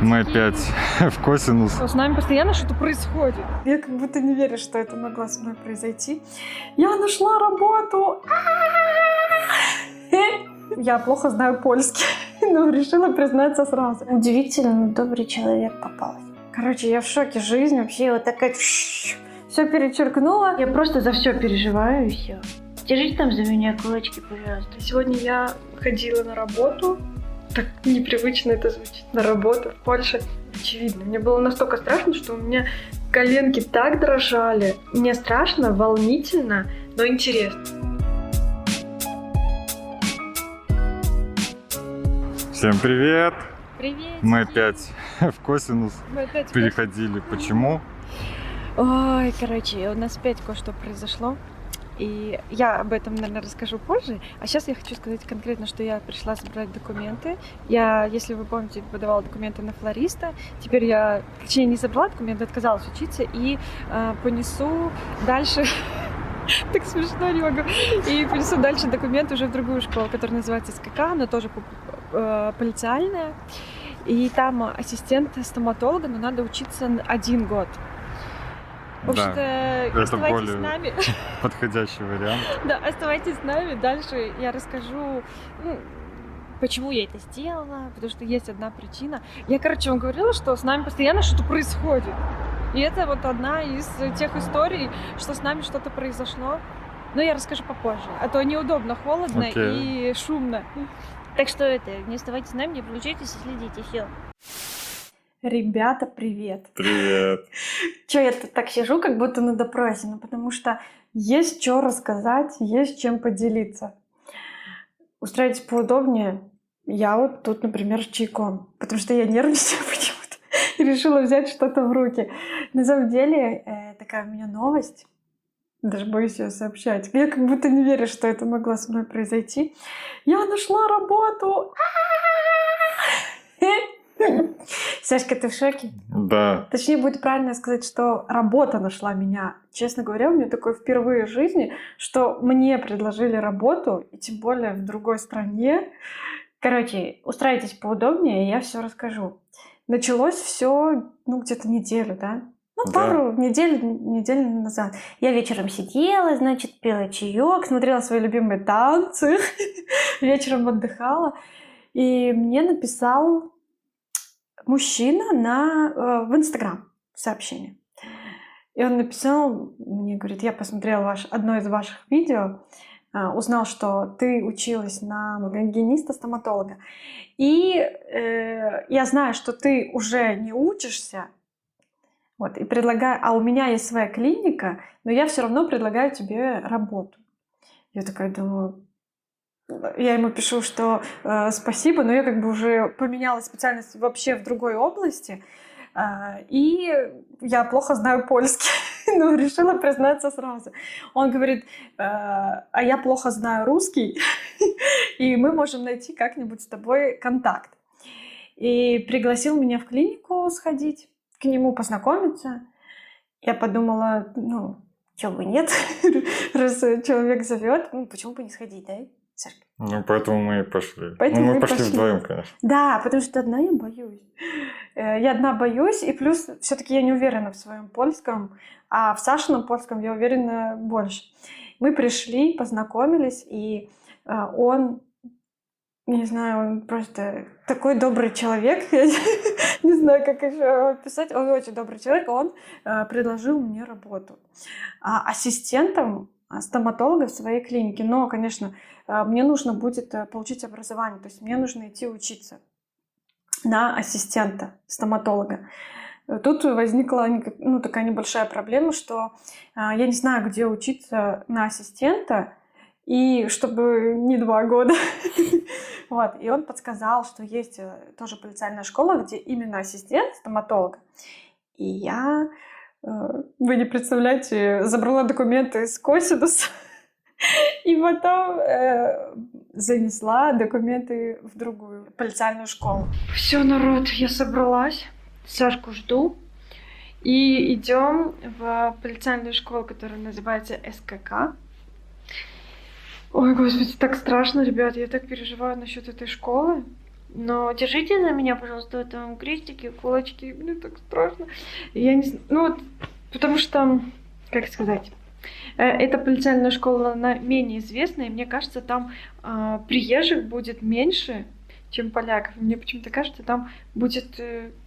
Мы опять в косинус. С нами постоянно что-то происходит. Я как будто не верю, что это могло со мной произойти. Я нашла работу. Я плохо знаю польский, но решила признаться сразу. Удивительно добрый человек попался. Короче, я в шоке. Жизнь вообще вот такая... Все перечеркнула. Я просто за все переживаю и все. Держите там за меня кулачки, пожалуйста. Сегодня я ходила на работу. Так непривычно это звучит. На работу в Польше. Очевидно. Мне было настолько страшно, что у меня коленки так дрожали. Мне страшно, волнительно, но интересно. Всем привет! Привет! Мы опять в косинус Мы опять переходили. Почему? Ой, короче, у нас опять кое-что произошло. И я об этом, наверное, расскажу позже. А сейчас я хочу сказать конкретно, что я пришла забрать документы. Я, если вы помните, подавала документы на флориста. Теперь я, точнее, не забрала документы, отказалась учиться и понесу дальше... Так смешно, не могу. И понесу дальше документы уже в другую школу, которая называется СКК, она тоже полициальная. И там ассистент стоматолога, но надо учиться 1 год. В общем-то, это оставайтесь более с нами. подходящий вариант. Да, оставайтесь с нами. Дальше я расскажу, почему я это сделала, потому что есть одна причина. Я, короче, вам говорила, что с нами постоянно что-то происходит. И это вот одна из тех историй, что с нами что-то произошло. Но я расскажу попозже, а то неудобно, холодно и шумно. Так что не оставайтесь с нами, не получайтесь и следите, все. Ребята, привет! Привет! Чё я тут так сижу, как будто на допросе? Ну, потому что есть что рассказать, есть чем поделиться. Устраивайтесь поудобнее. Я вот тут, например, с чайком, потому что я нервничаю почему-то и решила взять что-то в руки. На самом деле, такая у меня новость. Даже боюсь ее сообщать. Я как будто не верю, что это могло со мной произойти. Я нашла работу! Сашка, ты в шоке? Да. Точнее, будет правильно сказать, что работа нашла меня. Честно говоря, у меня такое впервые в жизни, что мне предложили работу, и тем более в другой стране. Короче, устраивайтесь поудобнее, и я все расскажу. Началось все, где-то неделю, да? Пару недель назад. Я вечером сидела, значит, пила чаек, смотрела свои любимые танцы, вечером отдыхала, и мне написал мужчина в Инстаграм сообщение. И он написал мне, говорит, я посмотрел одно из ваших видео, узнал, что ты училась на гигиениста-стоматолога. И я знаю, что ты уже не учишься, вот, и предлагаю, а у меня есть своя клиника, но я все равно предлагаю тебе работу. Я такая думаю, я ему пишу, что спасибо, но я как бы уже поменяла специальность вообще в другой области, и я плохо знаю польский, но решила признаться сразу. Он говорит, а я плохо знаю русский, и мы можем найти как-нибудь с тобой контакт. И пригласил меня в клинику сходить, к нему познакомиться. Я подумала, чего бы нет, раз человек зовет, почему бы не сходить, да? Сашка? Поэтому мы и пошли. Поэтому мы пошли вдвоем, конечно. Да, потому что одна я боюсь. Я одна боюсь, и плюс все-таки я не уверена в своем польском, а в Сашином польском я уверена больше. Мы пришли, познакомились, и он, не знаю, он просто такой добрый человек, я не знаю, как еще описать, он очень добрый человек, он предложил мне работу ассистентом стоматолога в своей клинике. Но, конечно, мне нужно будет получить образование, то есть мне нужно идти учиться на ассистента стоматолога. Тут возникла такая небольшая проблема, что я не знаю, где учиться на ассистента, и чтобы не 2 года. Вот. И он подсказал, что есть тоже полициальная школа, где именно ассистент стоматолога. И я, вы не представляете, забрала документы из косинуса и потом занесла документы в другую полициальную школу. Все, народ, я собралась, Сашку жду. И идем в полициальную школу, которая называется СКК. Ой, господи, так страшно, ребят, я так переживаю насчет этой школы. Но держите за меня, пожалуйста, там крестики, кулачки, мне так страшно. Я не знаю, ну вот, потому что, как сказать, эта полицейная школа, она менее известная, и мне кажется, там приезжих будет меньше, чем поляков. Мне почему-то кажется, там будет,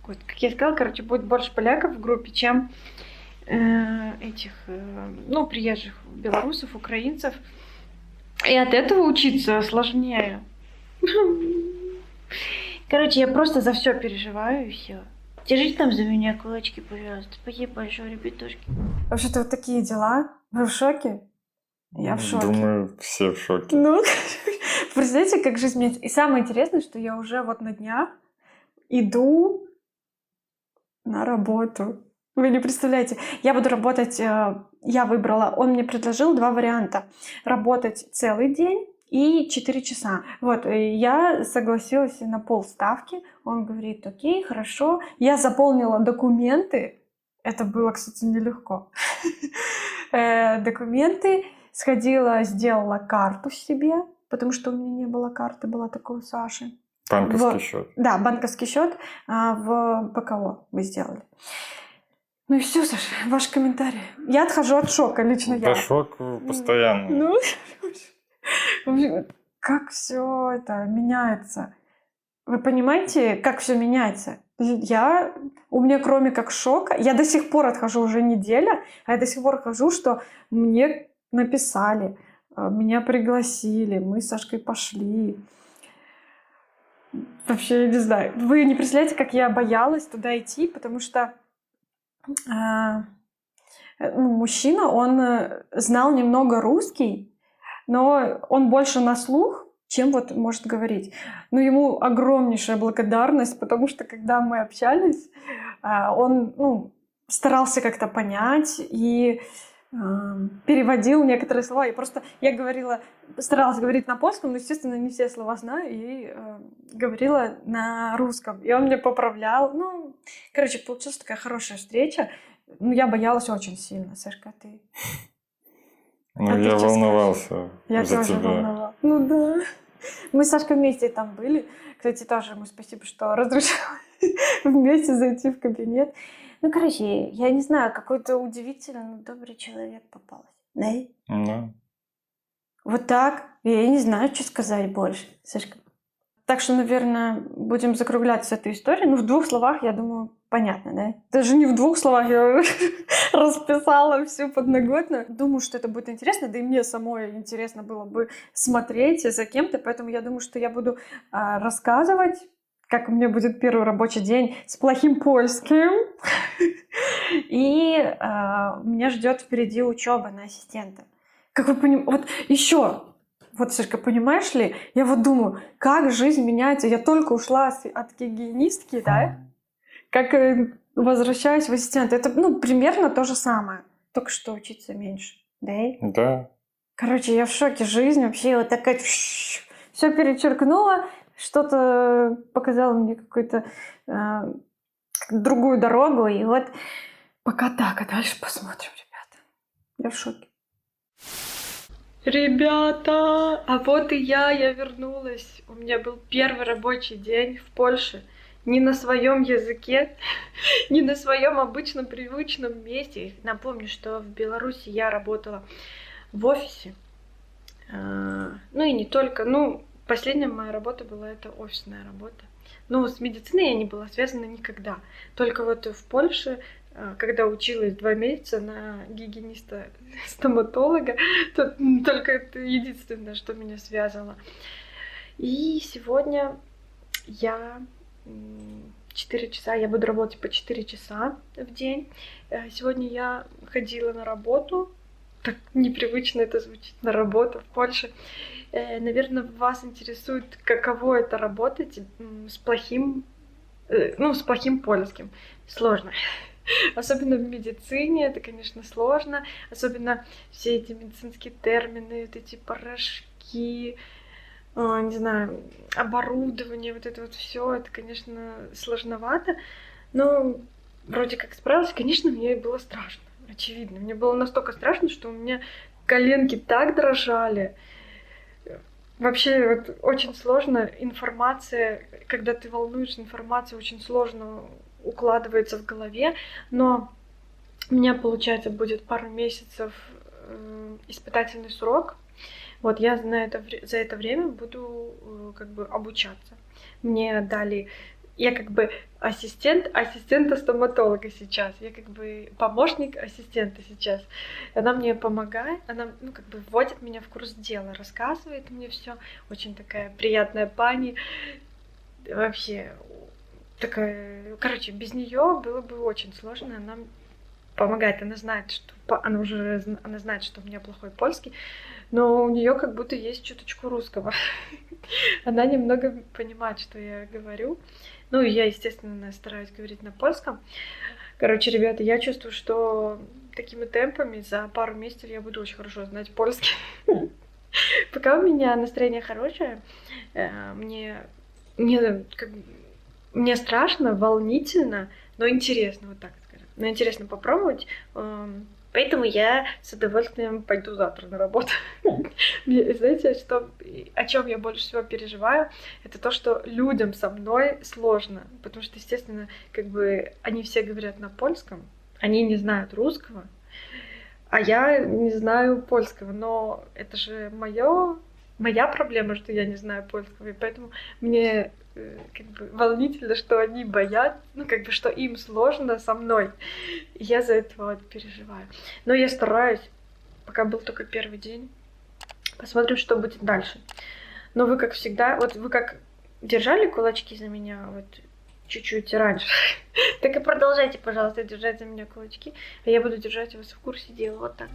вот, как я сказала, короче, будет больше поляков в группе, чем этих, ну, приезжих белорусов, украинцев. И от этого учиться сложнее. Короче, я просто за все переживаю и все. Держите там за меня кулачки, пожалуйста. Спасибо большое, ребятушки. Вообще-то вот такие дела. Вы в шоке? Я в шоке. Думаю, все в шоке. Ну, представляете, как жизнь меняется. И самое интересное, что я уже вот на днях иду на работу. Вы не представляете. Я буду работать, я выбрала, он мне предложил 2 варианта. Работать целый день и 4 часа. Вот, и я согласилась на полставки. Он говорит, окей, хорошо. Я заполнила документы. Это было, кстати, нелегко. Документы. Сходила, сделала карту себе, потому что у меня не было карты, была такая у Саши. Банковский счет. Да, банковский счет в ПКО вы сделали. Ну и все, Саша, ваш комментарий. Я отхожу от шока, лично Да я. шок постоянно. Ну, вообще, как все это меняется. Вы понимаете, как все меняется? У меня кроме как шока, я до сих пор отхожу уже неделя, а я до сих пор хожу, что мне написали, меня пригласили, мы с Сашкой пошли. Вообще, я не знаю. Вы не представляете, как я боялась туда идти, потому что мужчина, он знал немного русский, но он больше на слух, чем вот может говорить. Но ему огромнейшая благодарность, потому что когда мы общались, он старался как-то понять и переводил некоторые слова. Я старалась говорить на польском, но, естественно, не все слова знаю, и говорила на русском. И он мне поправлял. Ну, короче, получилась такая хорошая встреча. Ну, я боялась очень сильно. Сашка, ты... Ну, А ты я что волновался Я за тоже тебя. волновалась. Ну да. Мы с Сашкой вместе там были. Кстати, тоже ему спасибо, что разрешила вместе зайти в кабинет. Ну, короче, я не знаю, какой-то удивительно добрый человек попался. Да? Ну, Вот так. Я не знаю, что сказать больше, Сашка. Так что, наверное, будем закругляться с этой историей. Ну, в 2 словах, я думаю, понятно, да? Даже не в 2 словах я расписала всю подноготную. Думаю, что это будет интересно, да и мне самой интересно было бы смотреть за кем-то, поэтому я думаю, что я буду рассказывать, как у меня будет первый рабочий день с плохим польским. И меня ждет впереди учеба на ассистента. Как вы понимаете, вот еще... Вот, Сашка, понимаешь ли, я вот думаю, как жизнь меняется. Я только ушла от гигиенистки, да, как возвращаюсь в ассистент. Это, примерно то же самое, только что учиться меньше, да? да. Короче, я в шоке. Жизнь вообще вот такая все перечеркнула, что-то показала мне какую-то другую дорогу, и вот пока так, а дальше посмотрим, ребята. Я в шоке. Ребята, а вот и я вернулась. У меня был первый рабочий день в Польше. Не на своем языке, не на своем обычном привычном месте. Напомню, что в Беларуси я работала в офисе. Ну и не только. Последняя моя работа была это офисная работа. Но с медициной я не была связана никогда. Только вот в Польше, когда училась 2 месяца на гигиениста-стоматолога, только это единственное, что меня связывало. И сегодня я 4 часа, я буду работать по 4 часа в день. Сегодня я ходила на работу. Так непривычно это звучит, на работу в Польше. Наверное, вас интересует, каково это работать с плохим польским. Сложно. Особенно в медицине это, конечно, сложно. Особенно все эти медицинские термины, вот эти порошки, не знаю, оборудование, вот это вот все, это, конечно, сложновато. Но вроде как справилась. Конечно, мне было страшно, очевидно. Мне было настолько страшно, что у меня коленки так дрожали. Вообще вот очень сложно информация, когда ты волнуешься, информация очень сложно укладывается в голове, но у меня, получается, будет пару месяцев испытательный срок. Вот я за это время буду как бы обучаться. Мне дали, я как бы ассистента стоматолога сейчас, я как бы помощник ассистента сейчас. Она мне помогает, она, ну, как бы вводит меня в курс дела, рассказывает мне все. Очень такая приятная пани. Вообще такая, короче, без нее было бы очень сложно. Она помогает, она знает, она знает, что у меня плохой польский, но у нее как будто есть чуточку русского. Она немного понимает, что я говорю. Ну, и я, естественно, стараюсь говорить на польском. Короче, ребята, я чувствую, что такими темпами за пару месяцев я буду очень хорошо знать польский. Пока у меня настроение хорошее, мне страшно, волнительно, но интересно, вот так скажем. Но интересно попробовать. Поэтому я с удовольствием пойду завтра на работу. Знаете, о чем я больше всего переживаю? Это то, что людям со мной сложно. Потому что, естественно, как бы они все говорят на польском, они не знают русского, а я не знаю польского. Но это же моя проблема, что я не знаю польского. И поэтому мне как бы волнительно, что они боятся, ну, как бы, что им сложно со мной. И я за это вот переживаю. Но я стараюсь, пока был только первый день. Посмотрим, что будет дальше. Но вы, как всегда, вот вы как держали кулачки за меня вот чуть-чуть раньше, так и продолжайте, пожалуйста, держать за меня кулачки, а я буду держать вас в курсе дела вот так.